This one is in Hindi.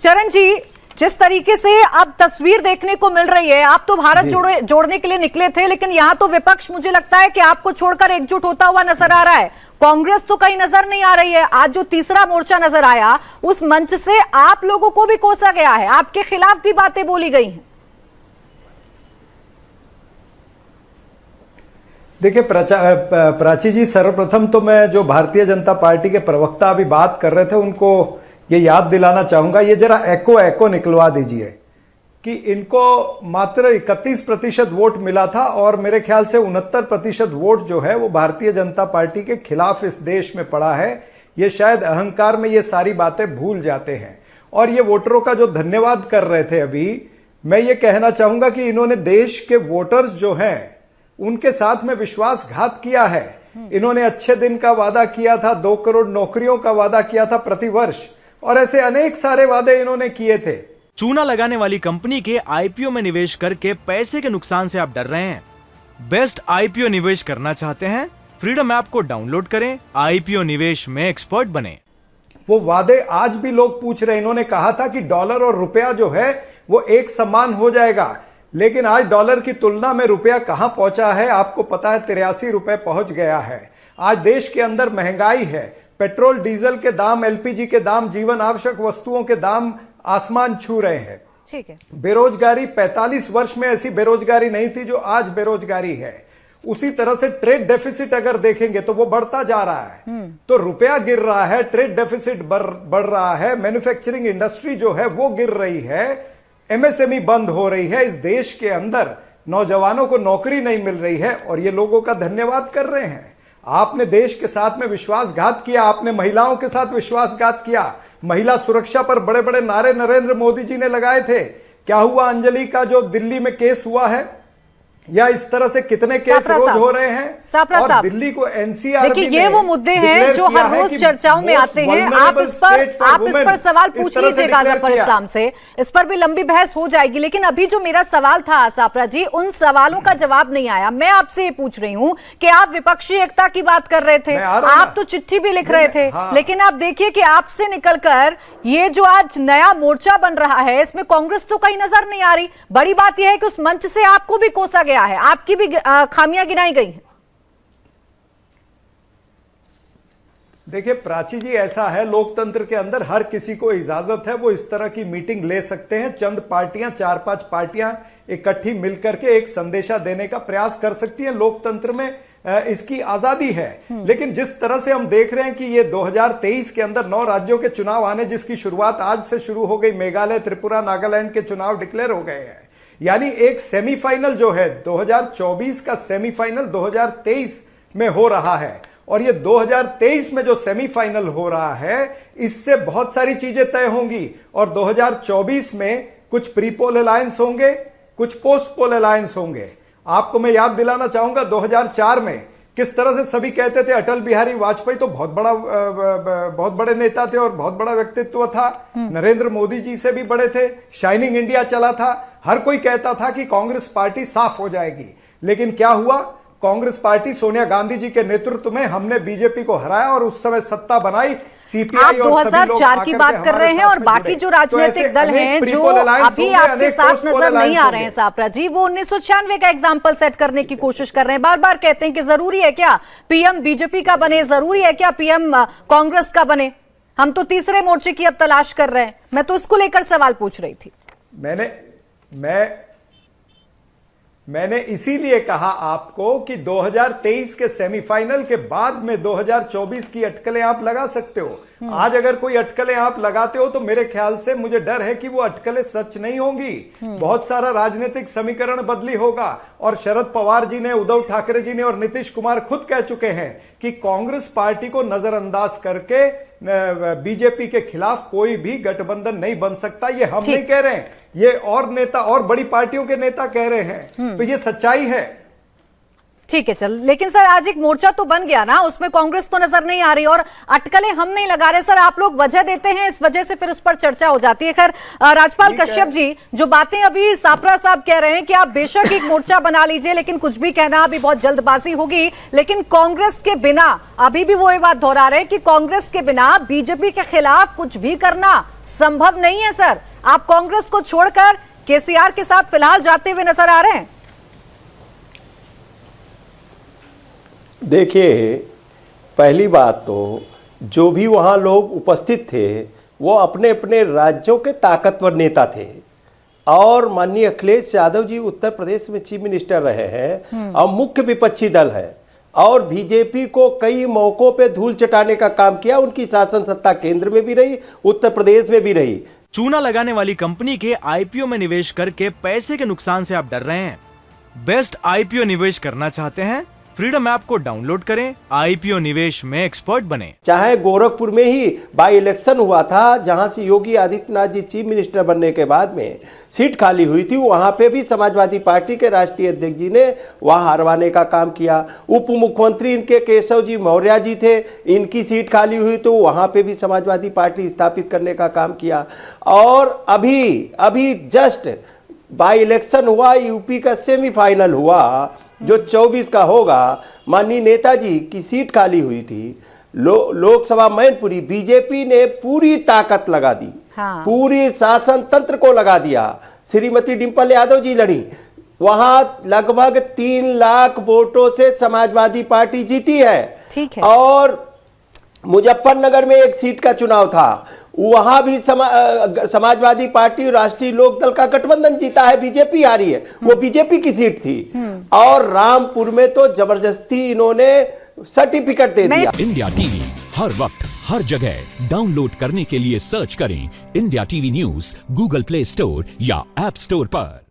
चरण जी, जिस तरीके से अब तस्वीर देखने को मिल रही है, आप तो भारत जोड़ने के लिए निकले थे, लेकिन यहां तो विपक्ष मुझे लगता है कि आपको छोड़कर एकजुट होता हुआ नजर आ रहा है। कांग्रेस तो कहीं नजर नहीं आ रही है। आज जो तीसरा मोर्चा नजर आया, उस मंच से आप लोगों को भी कोसा गया है, आपके खिलाफ भी बातें बोली गई हैं। देखिए प्राची जी, सर्वप्रथम तो मैं जो भारतीय जनता पार्टी के प्रवक्ता अभी बात कर रहे थे उनको ये याद दिलाना चाहूंगा, ये जरा एको निकलवा दीजिए कि इनको मात्र 31% वोट मिला था और मेरे ख्याल से 69% वोट जो है वो भारतीय जनता पार्टी के खिलाफ इस देश में पड़ा है। ये शायद अहंकार में ये सारी बातें भूल जाते हैं। और ये वोटरों का जो धन्यवाद कर रहे थे अभी, मैं ये कहना चाहूंगा कि इन्होंने देश के वोटर्स जो हैं उनके साथ में विश्वासघात किया है। इन्होंने अच्छे दिन का वादा किया था, 2 करोड़ नौकरियों का वादा किया था प्रतिवर्ष, और ऐसे अनेक सारे वादे इन्होंने किए थे। चूना लगाने वाली कंपनी के आईपीओ में निवेश करके पैसे के नुकसान से आप डर रहे हैं? बेस्ट आईपीओ निवेश करना चाहते हैं? फ्रीडम ऐप को डाउनलोड करें, आईपीओ निवेश में एक्सपर्ट बने। वो वादे आज भी लोग पूछ रहे हैं। इन्होंने कहा था कि डॉलर और रुपया जो है वो एक समान हो जाएगा, लेकिन आज डॉलर की तुलना में रुपया कहां पहुंचा है आपको पता है, 83 रुपए पहुंच गया है। आज देश के अंदर महंगाई है, पेट्रोल डीजल के दाम, एलपीजी के दाम, जीवन आवश्यक वस्तुओं के दाम आसमान छू रहे हैं। ठीक है। बेरोजगारी, 45 वर्ष में ऐसी बेरोजगारी नहीं थी जो आज बेरोजगारी है। उसी तरह से ट्रेड डेफिसिट अगर देखेंगे तो वो बढ़ता जा रहा है। तो रुपया गिर रहा है, ट्रेड डेफिसिट बढ़ रहा है, मैन्युफैक्चरिंग इंडस्ट्री जो है वो गिर रही है, एमएसएमई बंद हो रही है। इस देश के अंदर नौजवानों को नौकरी नहीं मिल रही है और ये लोगों का धन्यवाद कर रहे हैं। आपने देश के साथ में विश्वासघात किया, आपने महिलाओं के साथ विश्वासघात किया। महिला सुरक्षा पर बड़े बड़े नारे नरेंद्र मोदी जी ने लगाए थे। क्या हुआ अंजलि का जो दिल्ली में केस हुआ है, या इस तरह से कितने केस रोज हो रहे हैं, और दिल्ली को एनसीआर। देखिए, ये वो मुद्दे हैं जो हर रोज चर्चाओं में आते हैं। आप इस पर सवाल पूछ लीजिए जफर इस्लाम से, इस पर भी लंबी बहस हो जाएगी। लेकिन अभी जो मेरा सवाल था सापरा जी, उन सवालों का जवाब नहीं आया। मैं आपसे ये पूछ रही हूं कि आप विपक्षी एकता की बात कर रहे थे, आप तो चिट्ठी भी लिख रहे थे, लेकिन आप देखिए कि आपसे निकलकर ये जो आज नया मोर्चा बन रहा है, इसमें कांग्रेस तो कहीं नजर नहीं आ रही। बड़ी बात यह है कि उस मंच से आपको भी कोसा गया है, आपकी भी खामियां गिनाई गई हैं। देखिए प्राची जी, ऐसा है लोकतंत्र के अंदर हर किसी को इजाजत है, वो इस तरह की मीटिंग ले सकते हैं। चंद पार्टियां, 4-5 पार्टियां इकट्ठी मिलकर के एक संदेशा देने का प्रयास कर सकती हैं। लोकतंत्र में इसकी आजादी है। लेकिन जिस तरह से हम देख रहे हैं कि ये 2023 के अंदर 9 राज्यों के चुनाव आने, जिसकी शुरुआत आज से शुरू हो गई, मेघालय, त्रिपुरा, नागालैंड के चुनाव डिक्लेयर हो गए हैं। यानी एक सेमीफाइनल जो है 2024 का सेमीफाइनल 2023 में हो रहा है, और ये 2023 में जो सेमीफाइनल हो रहा है इससे बहुत सारी चीजें तय होंगी। और 2024 में कुछ प्री पोल अलायंस होंगे, कुछ पोस्ट पोल अलायंस होंगे। आपको मैं याद दिलाना चाहूंगा 2004 में किस तरह से सभी कहते थे अटल बिहारी वाजपेयी तो बहुत बड़े नेता थे और बहुत बड़ा व्यक्तित्व था, नरेंद्र मोदी जी से भी बड़े थे, शाइनिंग इंडिया चला था। हर कोई कहता था कि कांग्रेस पार्टी साफ हो जाएगी, लेकिन क्या हुआ? कांग्रेस पार्टी सोनिया गांधी जी के नेतृत्व में हमने बीजेपी को हराया और उस समय सत्ता बनाई। सीपीआई आप 2004 की बात कर रहे हैं, और बाकी जो राजनीतिक दल हैं जो अभी आपके साथ नजर नहीं आ रहे हैं सापरा जी, वो 1996 का एग्जाम्पल सेट करने की कोशिश कर रहे हैं। बार बार कहते हैं कि जरूरी है क्या पीएम बीजेपी का बने, जरूरी है क्या पीएम कांग्रेस का बने? हम तो तीसरे मोर्चे की अब तलाश कर रहे हैं। मैं तो इसको लेकर सवाल पूछ रही थी। मैंने इसीलिए कहा आपको कि 2023 के सेमीफाइनल के बाद में 2024 की अटकलें आप लगा सकते हो। आज अगर कोई अटकलें आप लगाते हो तो मेरे ख्याल से मुझे डर है कि वो अटकलें सच नहीं होंगी। बहुत सारा राजनीतिक समीकरण बदली होगा। और शरद पवार जी ने, उद्धव ठाकरे जी ने और नीतीश कुमार खुद कह चुके हैं कि कांग्रेस पार्टी को नजरअंदाज करके बीजेपी के खिलाफ कोई भी गठबंधन नहीं बन सकता। ये हम नहीं कह रहे हैं, ये और नेता और बड़ी पार्टियों के नेता कह रहे हैं। तो ये सच्चाई है। ठीक है चल, लेकिन सर आज एक मोर्चा तो बन गया ना, उसमें कांग्रेस तो नजर नहीं आ रही और अटकलें हम नहीं लगा रहे। सर आप लोग वजह देते हैं, इस वजह से फिर उस पर चर्चा हो जाती है। खैर राजपाल कश्यप जी, जो बातें अभी सापरा साहब कह रहे हैं कि आप बेशक एक मोर्चा बना लीजिए, लेकिन कुछ भी कहना अभी बहुत जल्दबाजी होगी। लेकिन कांग्रेस के बिना, अभी भी वो ये बात दोहरा रहे हैं कि कांग्रेस के बिना बीजेपी के खिलाफ कुछ भी करना संभव नहीं है। सर आप कांग्रेस को छोड़कर केसीआर के साथ फिलहाल जाते हुए नजर आ रहे हैं। देखिए, पहली बात तो जो भी वहां लोग उपस्थित थे वो अपने अपने राज्यों के ताकतवर नेता थे और माननीय अखिलेश यादव जी उत्तर प्रदेश में चीफ मिनिस्टर रहे हैं और मुख्य विपक्षी दल है और बीजेपी को कई मौकों पे धूल चटाने का काम किया। उनकी शासन सत्ता केंद्र में भी रही, उत्तर प्रदेश में भी रही। चूना लगाने वाली कंपनी के आईपीओ में निवेश करके पैसे के नुकसान से आप डर रहे हैं? बेस्ट आईपीओ निवेश करना चाहते हैं? फ्रीडम ऐप को डाउनलोड करें, आईपीओ निवेश में एक्सपर्ट बने। चाहे गोरखपुर में ही बाई इलेक्शन हुआ था, जहां से योगी आदित्यनाथ जी चीफ मिनिस्टर बनने के बाद में सीट खाली हुई थी, वहां पे भी समाजवादी पार्टी के राष्ट्रीय अध्यक्ष जी ने वहां हरवाने का काम किया। उप मुख्यमंत्री इनके केशव जी मौर्य जी थे, इनकी सीट खाली हुई तो वहां पे भी समाजवादी पार्टी स्थापित करने का काम किया। और अभी जस्ट बाई इलेक्शन हुआ, यूपी का सेमीफाइनल हुआ जो 24 का होगा, माननीय नेताजी की सीट खाली हुई थी। लोकसभा मैनपुरी बीजेपी ने पूरी ताकत लगा दी, हाँ। पूरी शासन तंत्र को लगा दिया। श्रीमती डिंपल यादव जी लड़ी, वहां लगभग 3 लाख वोटों से समाजवादी पार्टी जीती है। ठीक है। और मुजफ्फरनगर में एक सीट का चुनाव था, वहां भी समाजवादी पार्टी और राष्ट्रीय लोक दल का गठबंधन जीता है, बीजेपी आ रही है, वो बीजेपी की सीट थी। और रामपुर में तो जबरदस्ती इन्होंने सर्टिफिकेट दे दिया। इंडिया टीवी हर वक्त हर जगह डाउनलोड करने के लिए सर्च करें India TV news Google play store या ऐप स्टोर पर।